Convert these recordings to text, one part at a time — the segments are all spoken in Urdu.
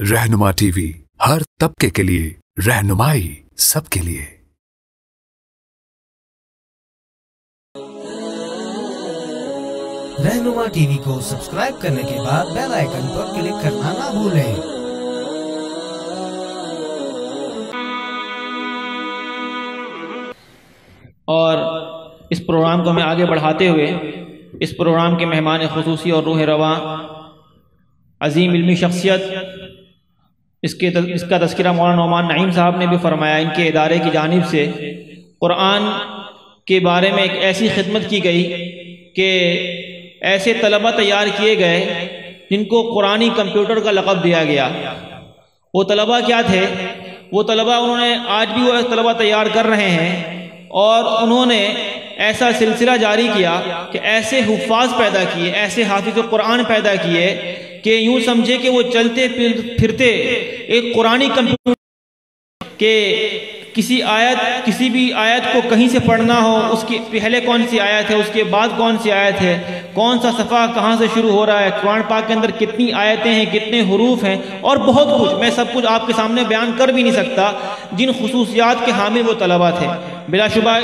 رہنما ٹی وی، ہر طبقے کے لیے رہنمائی، سب کے لیے۔ رہنما ٹی وی کو سبسکرائب کرنے کے بعد بیل آئیکن پر کلک کرنا نہ بھولیں۔ اور اس پروگرام کو ہمیں آگے بڑھاتے ہوئے اس پروگرام کے مہمان خصوصی اور روح رواں عظیم علمی شخصیت، اس کا تذکرہ مولانا نعمان نعیم صاحب نے بھی فرمایا، ان کے ادارے کی جانب سے قرآن کے بارے میں ایک ایسی خدمت کی گئی کہ ایسے طلبہ تیار کیے گئے جن کو قرآنی کمپیوٹر کا لقب دیا گیا۔ وہ طلبہ کیا تھے؟ وہ طلبہ انہوں نے آج بھی وہ طلبہ تیار کر رہے ہیں، اور انہوں نے ایسا سلسلہ جاری کیا کہ ایسے حفاظ پیدا کیے، ایسے حافظ قرآن پیدا کیے کہ یوں سمجھے کہ وہ چلتے پھرتے ایک قرآنی کمپیوٹر کہ کسی بھی آیت کو کہیں سے پڑھنا ہو، اس کی پہلے کون سی آیت ہے، اس کے بعد کون سی آیت ہے، کون سا صفحہ کہاں سے شروع ہو رہا ہے، قرآن پاک کے اندر کتنی آیتیں ہیں، کتنے حروف ہیں، اور بہت کچھ میں سب کچھ آپ کے سامنے بیان کر بھی نہیں سکتا۔ جن خصوصیات کے حامل وہ طلبہ تھے، بلا شبہ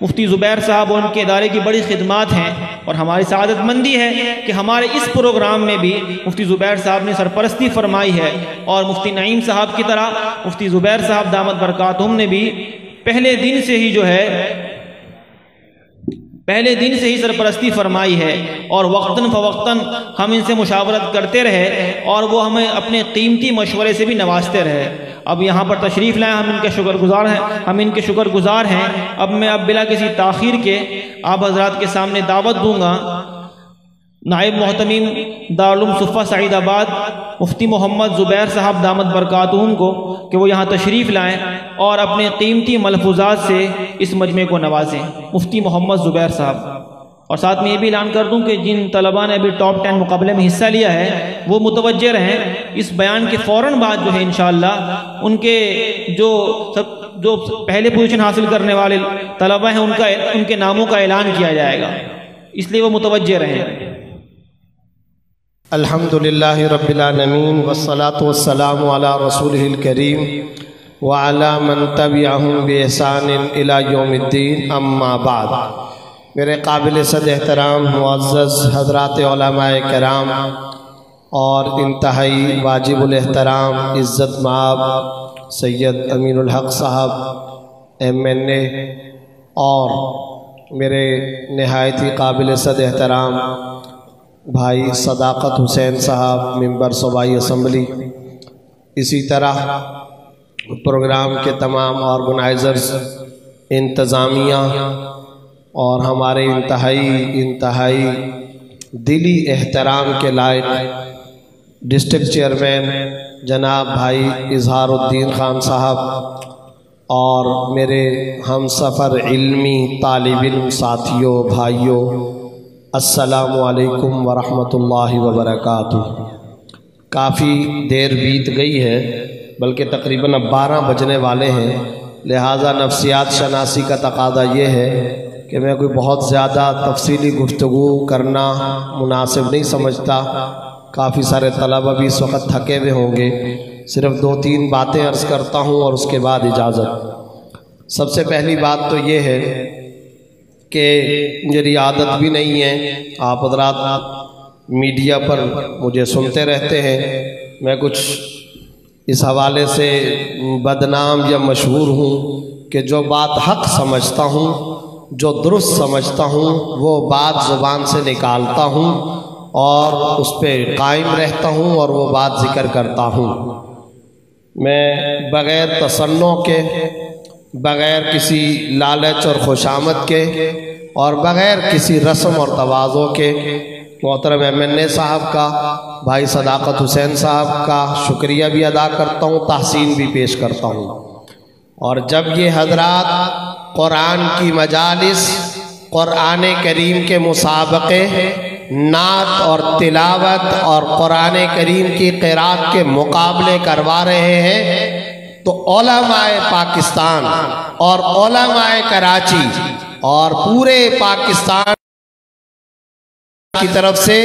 مفتی زبیر صاحب اور ان کے ادارے کی بڑی خدمات ہیں، اور ہماری سعادت مندی ہے کہ ہمارے اس پروگرام میں بھی مفتی زبیر صاحب نے سرپرستی فرمائی ہے، اور مفتی نعیم صاحب کی طرح مفتی زبیر صاحب دامت برکاتہم نے بھی پہلے دن سے ہی سرپرستی فرمائی ہے، اور وقتاً فوقتاً ہم ان سے مشاورت کرتے رہے، اور وہ ہمیں اپنے قیمتی مشورے سے بھی نوازتے رہے۔ اب یہاں پر تشریف لائیں، ہم ان کے شکر گزار ہیں۔ اب میں بلا کسی تاخیر کے آپ حضرات کے سامنے دعوت دوں گا نائب محتمیم دارالعلوم صفہ سعید آباد مفتی محمد زبیر صاحب دامت برکاتہم کو کہ وہ یہاں تشریف لائیں اور اپنے قیمتی ملفوظات سے اس مجمع کو نوازیں۔ مفتی محمد زبیر صاحب۔ اور ساتھ میں یہ بھی اعلان کر دوں کہ جن طلباء نے ابھی ٹاپ 10 مقابلے میں حصہ لیا ہے وہ متوجہ رہیں، اس بیان کے فوراً بعد جو ہے انشاءاللہ ان کے جو پہلے پوزیشن حاصل کرنے والے طلباء ہیں ان کے ناموں کا اعلان کیا جائے گا، اس لیے وہ متوجہ رہیں۔ الحمدللہ رب العالمین والصلاة والسلام علی رسولہ الکریم وعلی من تبعہم بإحسان الی یوم الدین، اما بعد۔ میرے قابل صد احترام معزز حضرات علماء کرام اور انتہائی واجب الاحترام عزت مآب سید امین الحق صاحب MNA، اور میرے نہایت ہی قابل صد احترام بھائی صداقت حسین صاحب ممبر صوبائی اسمبلی، اسی طرح پروگرام کے تمام آرگنائزرز، انتظامیہ، اور ہمارے انتہائی دلی احترام کے لائق ڈسٹرکٹ چیئرمین جناب بھائی اظہار الدین خان صاحب، اور میرے ہم سفر علمی طالب علم ساتھیوں بھائیوں، السلام علیکم ورحمۃ اللہ وبرکاتہ۔ کافی دیر بیت گئی ہے، بلکہ تقریباً 12 بجنے والے ہیں، لہٰذا نفسیات شناسی کا تقاضا یہ ہے کہ میں کوئی بہت زیادہ تفصیلی گفتگو کرنا مناسب نہیں سمجھتا۔ کافی سارے طلبہ بھی اس وقت تھکے ہوئے ہوں گے، صرف 2-3 باتیں عرض کرتا ہوں اور اس کے بعد اجازت۔ سب سے پہلی بات تو یہ ہے کہ میری عادت بھی نہیں ہے، آپ حضرات میڈیا پر مجھے سنتے رہتے ہیں، میں کچھ اس حوالے سے بدنام یا مشہور ہوں کہ جو بات حق سمجھتا ہوں، جو درست سمجھتا ہوں، وہ بات زبان سے نکالتا ہوں اور اس پہ قائم رہتا ہوں اور وہ بات ذکر کرتا ہوں۔ میں بغیر تصنع کے، بغیر کسی لالچ اور خوشامد کے، اور بغیر کسی رسم اور تواضع کے محترم MNA صاحب کا، بھائی صداقت حسین صاحب کا شکریہ بھی ادا کرتا ہوں، تحسین بھی پیش کرتا ہوں۔ اور جب یہ حضرات قرآن کی مجالس، قرآن کریم کے مسابقے، نعت اور تلاوت اور قرآن کریم کی قرات کے مقابلے کروا رہے ہیں تو علماء پاکستان اور علماء کراچی اور پورے پاکستان کی طرف سے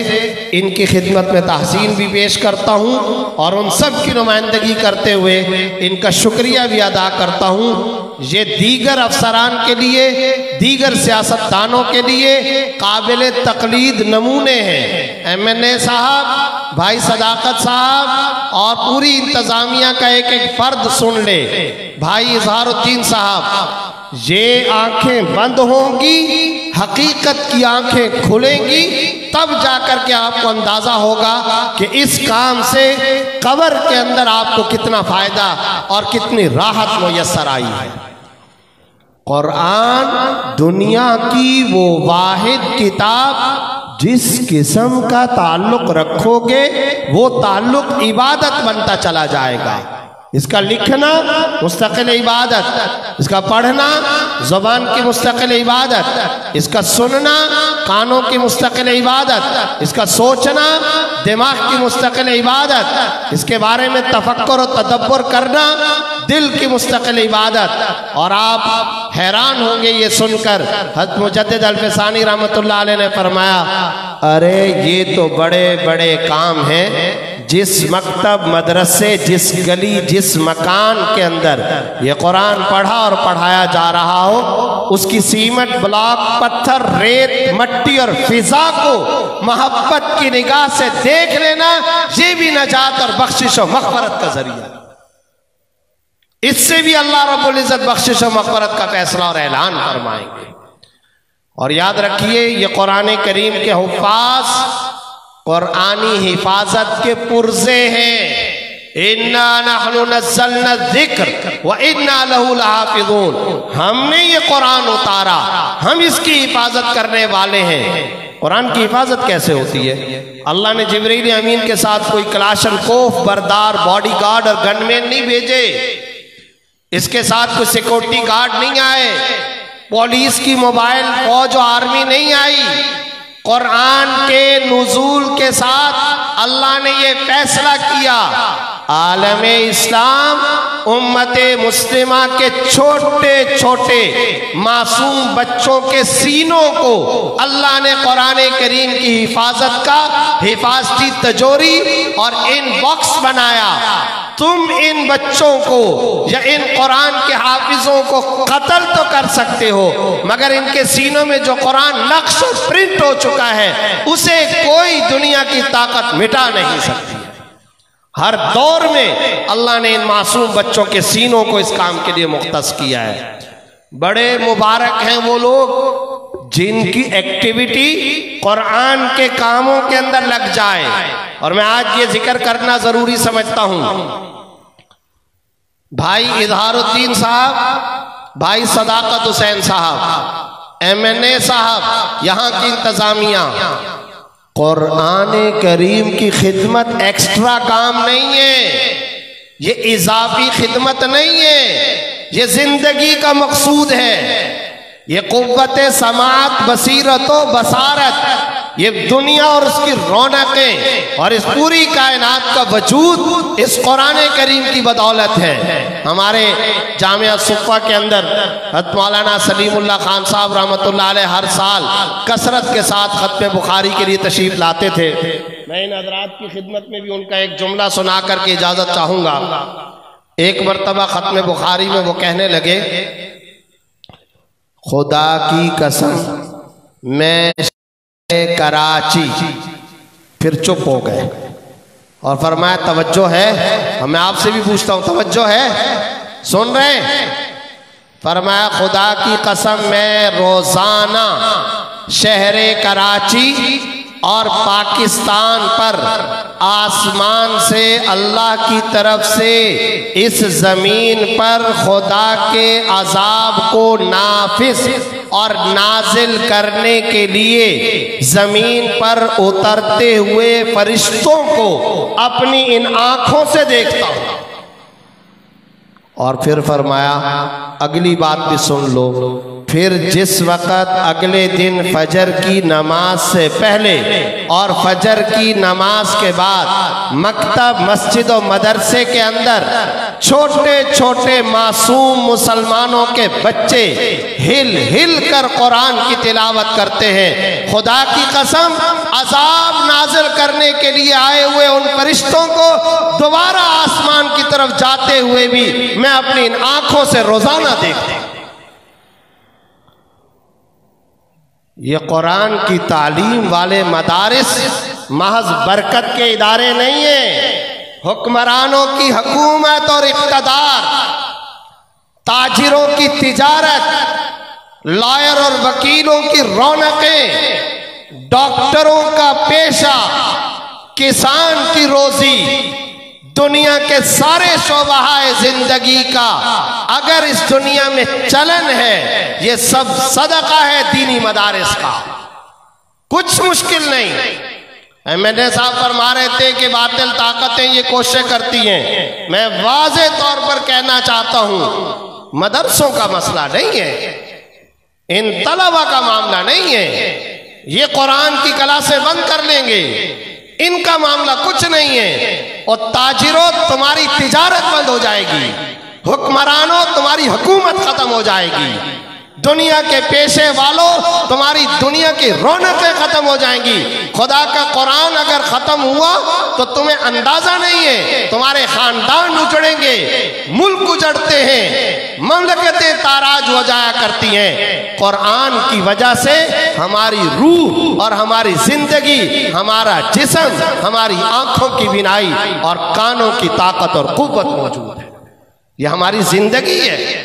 ان کی خدمت میں تحسین بھی پیش کرتا ہوں اور ان سب کی نمائندگی کرتے ہوئے ان کا شکریہ بھی ادا کرتا ہوں۔ یہ دیگر افسران کے لیے، دیگر سیاستدانوں کے لیے قابل تقلید نمونے ہیں۔ MNA صاحب، بھائی صداقت صاحب اور پوری انتظامیہ کا ایک ایک فرد سن لے۔ بھائی اظہار الدین صاحب، یہ آنکھیں بند ہوں گی، حقیقت کی آنکھیں کھلیں گی، تب جا کر کے آپ کو اندازہ ہوگا کہ اس کام سے قبر کے اندر آپ کو کتنا فائدہ اور کتنی راحت میسر آئی ہے۔ قرآن دنیا کی وہ واحد کتاب جس قسم کا تعلق رکھو گے وہ تعلق عبادت بنتا چلا جائے گا۔ اس کا لکھنا مستقل عبادت، اس کا پڑھنا زبان کی مستقل عبادت، اس کا سننا کانوں کی مستقل عبادت، اس کا سوچنا دماغ کی مستقل عبادت، اس کے بارے میں تفکر و تدبر کرنا دل کی مستقل عبادت۔ اور آپ حیران ہوں گے یہ سن کر، حضرت مجدد الفسانی رحمۃ اللہ علیہ نے فرمایا، ارے یہ تو بڑے بڑے کام ہیں، جس مکتب مدرسے جس گلی جس مکان کے اندر یہ قرآن پڑھا اور پڑھایا جا رہا ہو، اس کی سیمنٹ بلاک پتھر ریت مٹی اور فضا کو محبت کی نگاہ سے دیکھ لینا، یہ بھی نجات اور بخشش و مغفرت کا ذریعہ۔ اس سے بھی اللہ رب العزت بخشش و مغفرت کا فیصلہ اور اعلان فرمائیں گے۔ اور یاد رکھیے یہ قرآن کریم کے حفاظ قرآنی حفاظت کے پرزے ہیں۔ اِنَّا نَحْنُ نَزَّلْنَا الذِّكْرَ وَإِنَّا لَهُ لَحَافِظُونَ، ہم نے یہ قرآن اتارا، ہم اس کی حفاظت کرنے والے ہیں۔ قرآن کی حفاظت کیسے ہوتی ہے؟ اللہ نے جبریل امین کے ساتھ کوئی کلاشن کوف بردار باڈی گارڈ اور گن مین نہیں بھیجے، اس کے ساتھ کوئی سیکورٹی گارڈ نہیں آئے، پولیس کی موبائل فوج و آرمی نہیں آئی۔ قرآن کے نزول کے ساتھ اللہ نے یہ فیصلہ کیا، عالم اسلام امت مسلمہ کے چھوٹے چھوٹے معصوم بچوں کے سینوں کو اللہ نے قرآن کریم کی حفاظت کا حفاظتی تجوری اور ان باکس بنایا۔ تم ان بچوں کو یا ان قرآن کے حافظوں کو قتل تو کر سکتے ہو، مگر ان کے سینوں میں جو قرآن نقش و پرنٹ ہو چکا ہے اسے کوئی دنیا کی طاقت مٹا نہیں سکتی۔ ہر دور میں اللہ نے ان معصوم بچوں کے سینوں کو اس کام کے لیے مختص کیا ہے۔ بڑے مبارک ہیں وہ لوگ جن کی ایکٹیویٹی قرآن کے کاموں کے اندر لگ جائے۔ اور میں آج یہ ذکر کرنا ضروری سمجھتا ہوں، بھائی اظہار الدین صاحب، بھائی صداقت حسین صاحب، MNA صاحب، یہاں کی انتظامیہ، قرآن کریم کی خدمت ایکسٹرا کام نہیں ہے، یہ اضافی خدمت نہیں ہے، یہ زندگی کا مقصود ہے۔ یہ قوت سماعت، بصیرت و بصارت، یہ دنیا اور اس کی رونقیں اور اس پوری کائنات کا وجود اس قرآن کریم کی بدولت ہے۔ ہمارے جامعہ صفہ کے اندر حضرت مولانا سلیم اللہ خان صاحب رحمۃ اللہ علیہ ہر سال کثرت کے ساتھ ختم بخاری کے لیے تشریف لاتے تھے۔ میں ان حضرات کی خدمت میں بھی ان کا ایک جملہ سنا کر کے اجازت چاہوں گا۔ ایک مرتبہ ختم بخاری میں وہ کہنے لگے، خدا کی قسم میں کراچی، پھر چپ ہو گئے اور فرمایا توجہ ہے، میں آپ سے بھی پوچھتا ہوں توجہ ہے، سن رہے ہیں؟ فرمایا خدا کی قسم میں روزانہ شہر کراچی اور پاکستان پر آسمان سے اللہ کی طرف سے اس زمین پر خدا کے عذاب کو نافذ اور نازل کرنے کے لیے زمین پر اترتے ہوئے فرشتوں کو اپنی ان آنکھوں سے دیکھتا ہوں۔ اور پھر فرمایا اگلی بات بھی سن لو، پھر جس وقت اگلے دن فجر کی نماز سے پہلے اور فجر کی نماز کے بعد مکتب مسجد و مدرسے کے اندر چھوٹے چھوٹے معصوم مسلمانوں کے بچے ہل ہل کر قرآن کی تلاوت کرتے ہیں۔ خدا کی قسم عذاب نازل کرنے کے لیے آئے ہوئے ان فرشتوں کو دوبارہ آسمان کی طرف جاتے ہوئے بھی میں اپنی ان آنکھوں سے روزانہ دیکھتا ہوں۔ یہ قرآن کی تعلیم والے مدارس محض برکت کے ادارے نہیں ہیں، حکمرانوں کی حکومت اور اقتدار، تاجروں کی تجارت، لائر اور وکیلوں کی رونقیں، ڈاکٹروں کا پیشہ، کسان کی روزی، دنیا کے سارے شعبہ زندگی کا اگر اس دنیا میں چلن ہے، یہ سب صدقہ ہے دینی مدارس کا، کچھ مشکل نہیں۔ MNA صاحب فرما رہے تھے کہ باطل طاقتیں یہ کوشش کرتی ہیں، میں واضح طور پر کہنا چاہتا ہوں مدرسوں کا مسئلہ نہیں ہے، ان طلبہ کا معاملہ نہیں ہے، یہ قرآن کی کلاسیں بند کر لیں گے، ان کا معاملہ کچھ نہیں ہے، اور تاجروں تمہاری تجارت بند ہو جائے گی، حکمرانوں تمہاری حکومت ختم ہو جائے گی، دنیا کے پیشے والوں تمہاری دنیا کی رونقیں ختم ہو جائیں گی۔ خدا کا قرآن اگر ختم ہوا تو تمہیں اندازہ نہیں ہے، تمہارے خاندان اجڑیں گے، ملک اجڑتے ہیں، مملکتیں تاراج ہو جایا کرتی ہیں۔ قرآن کی وجہ سے ہماری روح اور ہماری زندگی، ہمارا جسم، ہماری آنکھوں کی بینائی اور کانوں کی طاقت اور قوت موجود ہے، یہ ہماری زندگی ہے۔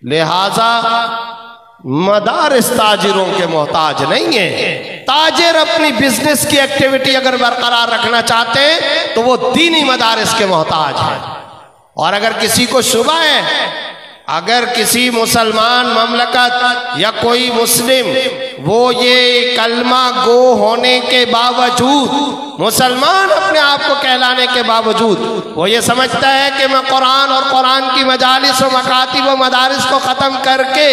لہذا مدارس تاجروں کے محتاج نہیں ہیں، تاجر اپنی بزنس کی ایکٹیویٹی اگر برقرار رکھنا چاہتے ہیں تو وہ دینی مدارس کے محتاج ہیں۔ اور اگر کسی کو شبہ ہے، اگر کسی مسلمان مملکت یا کوئی مسلم وہ یہ کلمہ گو ہونے کے باوجود، مسلمان اپنے آپ کو کہلانے کے باوجود وہ یہ سمجھتا ہے کہ میں قرآن اور قرآن کی مجالس و مکاتب و مدارس کو ختم کر کے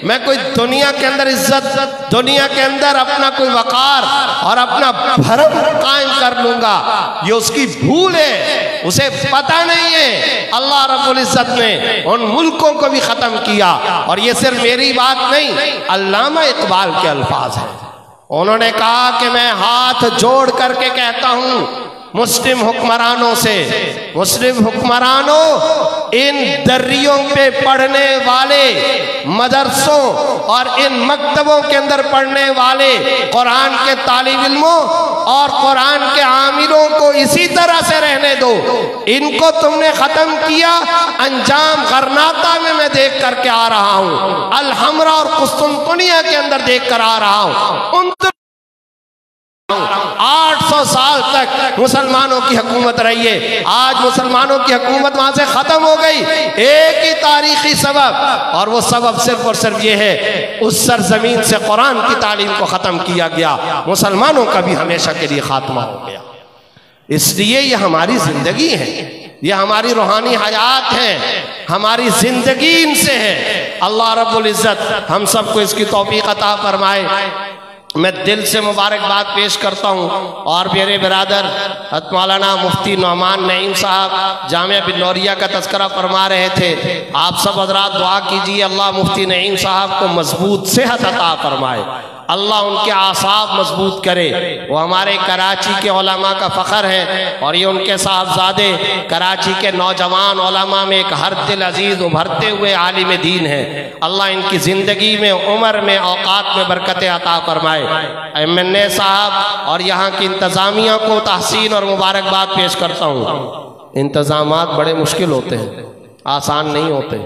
میں کوئی دنیا کے اندر عزت، دنیا کے اندر اپنا کوئی وقار اور اپنا بھرم قائم کر لوں گا، یہ اس کی بھول ہے، اسے پتہ نہیں ہے اللہ رب العزت نے ان ملکوں کو بھی ختم کیا۔ اور یہ صرف میری بات نہیں، علامہ اقبال کے الفاظ ہیں، انہوں نے کہا کہ میں ہاتھ جوڑ کر کے کہتا ہوں مسلم حکمرانوں سے، مسلم حکمرانوں ان دریوں پہ پڑھنے والے مدرسوں اور ان مکتبوں کے اندر پڑھنے والے قرآن کے طالب علموں اور قرآن کے عاملوں کو اسی طرح سے رہنے دو، ان کو تم نے ختم کیا، انجام غرناطہ میں دیکھ کر کے آ رہا ہوں، الحمرا اور قسطنطنیہ کے اندر دیکھ کر آ رہا ہوں۔ 800 سال تک مسلمانوں کی حکومت رہی ہے، آج مسلمانوں کی حکومت وہاں سے ختم ہو گئی، ایک ہی تاریخی سبب، اور وہ سبب صرف اور صرف یہ ہے اس سرزمین سے قرآن کی تعلیم کو ختم کیا گیا، مسلمانوں کا بھی ہمیشہ کے لیے خاتمہ ہو گیا۔ اس لیے یہ ہماری زندگی ہے، یہ ہماری روحانی حیات ہے، ہماری زندگی ان سے ہے۔ اللہ رب العزت ہم سب کو اس کی توفیق عطا فرمائے۔ میں دل سے مبارکباد پیش کرتا ہوں، اور میرے برادر حضرت مولانا مفتی نعمان نعیم صاحب جامعہ بلوریہ کا تذکرہ فرما رہے تھے، آپ سب حضرات دعا کیجیے اللہ مفتی نعیم صاحب کو مضبوط صحت عطا فرمائے، اللہ ان کے اعصاب مضبوط کرے، وہ ہمارے کراچی کے علماء کا فخر ہے، اور یہ ان کے صاحبزادے کراچی کے نوجوان علماء میں ایک ہر دل عزیز ابھرتے ہوئے عالم دین ہیں، اللہ ان کی زندگی میں، عمر میں، اوقات میں برکت عطا فرمائے۔ MNA صاحب اور یہاں کی انتظامیہ کو تحسین اور مبارکباد پیش کرتا ہوں۔ انتظامات بڑے مشکل ہوتے ہیں، آسان نہیں ہوتے،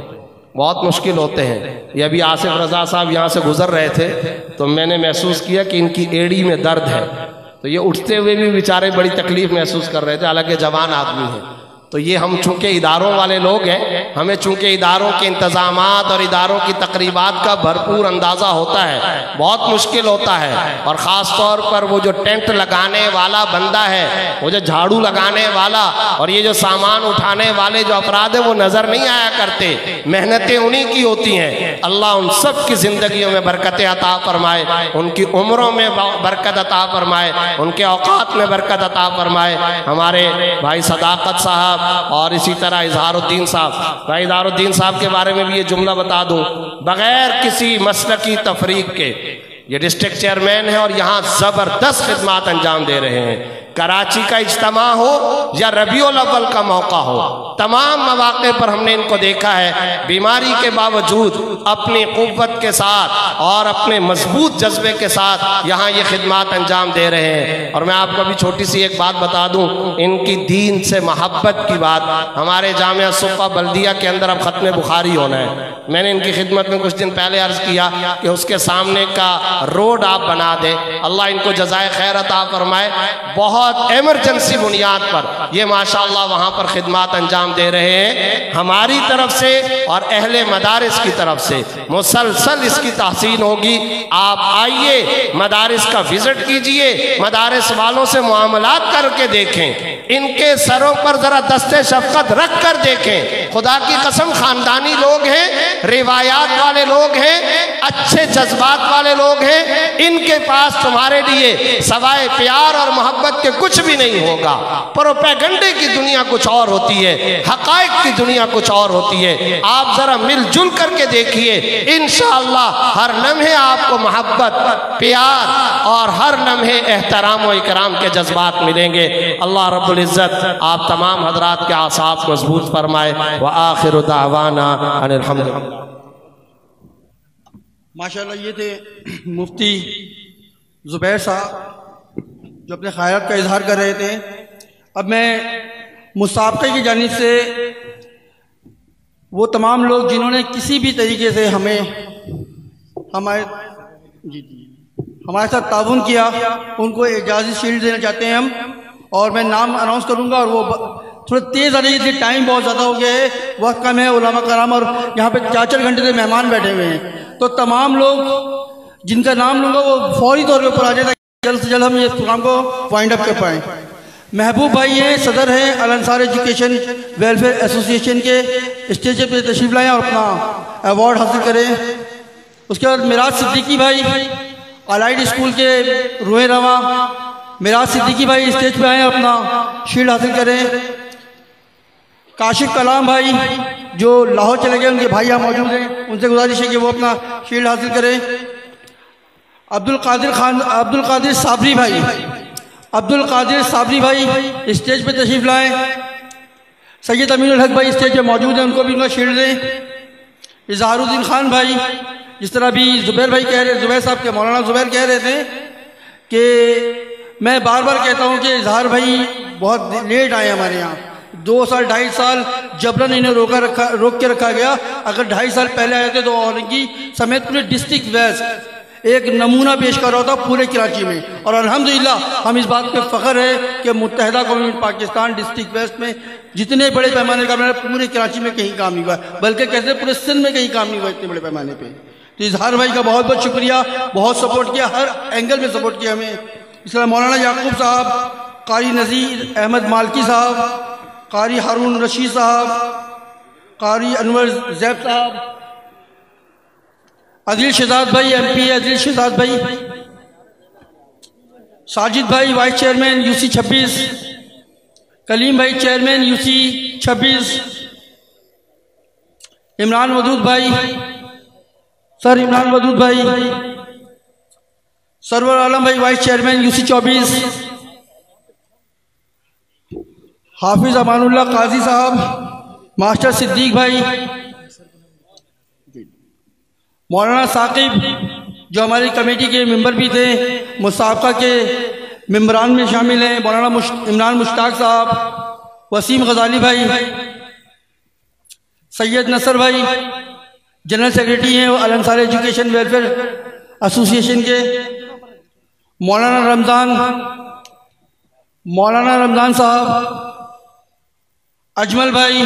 بہت مشکل ہوتے ہیں۔ یہ ابھی آصف رضا صاحب یہاں سے گزر رہے تھے تو میں نے محسوس کیا کہ ان کی ایڑی میں درد ہے، تو یہ اٹھتے ہوئے بھی بیچارے بڑی تکلیف محسوس کر رہے تھے، حالانکہ جوان آدمی ہیں۔ تو یہ ہم چونکہ اداروں والے لوگ ہیں، ہمیں چونکہ اداروں کے انتظامات اور اداروں کی تقریبات کا بھرپور اندازہ ہوتا ہے، بہت مشکل ہوتا ہے، اور خاص طور پر وہ جو ٹینٹ لگانے والا بندہ ہے، وہ جو جھاڑو لگانے والا اور یہ جو سامان اٹھانے والے جو افراد ہیں وہ نظر نہیں آیا کرتے، محنتیں انہی کی ہوتی ہیں۔ اللہ ان سب کی زندگیوں میں برکت عطا فرمائے، ان کی عمروں میں برکت عطا فرمائے، ان کے اوقات میں برکت عطا فرمائے۔ ہمارے بھائی صداقت صاحب صاحب اور اسی طرح اظہار الدین صاحب. بھائی اظہار الدین صاحب کے بارے میں بھی یہ جملہ بتا دوں, بغیر کسی مسلکی تفریق کے یہ ڈسٹرکٹ چیئرمین ہیں اور یہاں زبردست خدمات انجام دے رہے ہیں. کراچی کا اجتماع ہو یا ربیع الاول کا موقع ہو, تمام مواقع پر ہم نے ان کو دیکھا ہے بیماری کے باوجود اپنی قوت کے ساتھ اور اپنے مضبوط جذبے کے ساتھ یہاں یہ خدمات انجام دے رہے ہیں. اور میں آپ کو بھی چھوٹی سی ایک بات بتا دوں, ان کی دین سے محبت کی بات. ہمارے جامعہ صفہ بلدیہ کے اندر اب ختم بخاری ہونا ہے. میں نے ان کی خدمت میں کچھ دن پہلے عرض کیا کہ اس کے سامنے کا روڈ آپ بنا دیں. اللہ ان کو جزائے خیر عطا فرمائے. بہت ایمرجنسی بنیاد پر یہ ماشاءاللہ وہاں پر خدمات انجام دے رہے ہیں. ہماری طرف سے اور اہل مدارس کی طرف سے مسلسل اس کی تحسین ہوگی. آپ آئیے, مدارس کا وزٹ کیجئے, مدارس والوں سے معاملات کر کے دیکھیں, ان کے سروں پر ذرا دست شفقت رکھ کر دیکھیں. خدا کی قسم خاندانی لوگ ہیں, روایات والے لوگ ہیں, اچھے جذبات والے لوگ ہیں. ان کے پاس تمہارے لیے سوائے پیار اور محبت کے کچھ بھی نہیں ہوگا. پروپیگنڈے کی دنیا کچھ اور ہوتی ہے, حقائق کی دنیا کچھ اور ہوتی ہے. آپ ذرا مل جل کر کے دیکھیے, انشاءاللہ ہر لمحے آپ کو محبت, پیار اور ہر لمحے احترام و اکرام کے جذبات ملیں گے. اللہ رب العزت آپ تمام حضرات کے اعصاب مضبوط فرمائے. وآخر دعوانا ان الحمدللہ. ماشاءاللہ یہ تھے مفتی زبیر صاحب جو اپنے خیرات کا اظہار کر رہے تھے. اب میں مسابقے کی جانب سے وہ تمام لوگ جنہوں نے کسی بھی طریقے سے ہمارے ساتھ تعاون کیا, ان کو اعزازی شیلڈ دینا چاہتے ہیں ہم. اور میں نام اناؤنس کروں گا, اور وہ تھوڑا تیز آ رہی ہے, ٹائم بہت زیادہ ہو گیا ہے, وقت کم ہے. علماء کرام اور یہاں پہ 4 گھنٹے سے مہمان بیٹھے ہوئے ہیں, تو تمام لوگ جن کا نام لوں گا وہ فوری طور پہ اوپر آ جائے, جلد سے جلد ہم اس پروگرام کو وائنڈ اپ کر پائیں. محبوب بھائی ہیں, صدر ہیں الانصار ایجوکیشن ویلفیئر ایسوسیشن کے, اسٹیج پہ تشریف لائیں اور اپنا ایوارڈ حاصل کریں. اس کے بعد میراج صدیقی بھائی الائڈ اسکول کے روح رواں, میراج صدیقی بھائی اسٹیج پہ آئیں اور اپنا شیلڈ حاصل کریں. کاشف کلام بھائی جو لاہور چلے گئے, ان کے بھائی یہاں موجود ہیں, ان سے گزارش ہے کہ وہ اپنا شیلڈ حاصل کریں. عبد القادر صابری بھائی اسٹیج پہ تشریف لائیں. سید امین الحق بھائی اسٹیج پہ موجود ہیں, ان کو بھی ان کا شیلڈ دیں. اظہار الدین خان بھائی, جس طرح بھی زبیر صاحب کے مولانا زبیر کہہ رہے تھے کہ میں بار بار کہتا ہوں کہ اظہار بھائی بہت لیٹ آئے ہمارے یہاں. 2 سال 2.5 سال جبرن انہیں روک کے رکھا گیا. اگر 2.5 سال پہلے آئے تھے تو ان کی سمیت پورے ڈسٹرکٹ ویسٹ ایک نمونہ پیش کر رہا ہوتا پورے کراچی میں. اور الحمدللہ ہم اس بات پہ فخر ہے کہ متحدہ قومی پاکستان ڈسٹرکٹ ویسٹ میں جتنے بڑے پیمانے کا پورے کراچی میں کہیں کام نہیں ہوا, بلکہ کیسے پورے سندھ میں کہیں کام نہیں ہوا اتنے بڑے پیمانے پہ. تو اظہار بھائی کا بہت بہت شکریہ, بہت سپورٹ کیا, ہر اینگل میں سپورٹ کیا ہمیں. اس طرح مولانا یعقوب صاحب, قاری نذیر احمد مالکی صاحب, قاری ہارون رشید صاحب, قاری انور زیب صاحب, عدیل شہزاد بھائی MPA عدیل شہزاد بھائی, ساجد بھائی وائس چیئرمین UC 26, کلیم بھائی چیئرمین UC 26, عمران ودود بھائی, عمران ودود بھائی, سرور عالم بھائی وائس چیئرمین UC 24, حافظ امان اللہ قاضی صاحب, ماسٹر صدیق بھائی, مولانا ثاقب جو ہماری کمیٹی کے ممبر بھی تھے, مسابقہ کے ممبران میں شامل ہیں, مولانا عمران مشتاق صاحب, وسیم غزالی بھائی, سید نصر بھائی جنرل سیکریٹری ہیں الانصار ایجوکیشن ویلفیئر ایسوسیشن کے, مولانا رمضان صاحب, اجمل بھائی,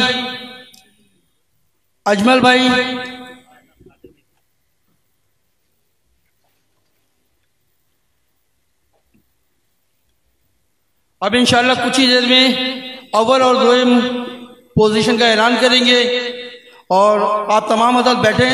اب انشاءاللہ کچھ ہی دیر میں اول اور دوم پوزیشن کا اعلان کریں گے, اور آپ تمام حضرات بیٹھیں.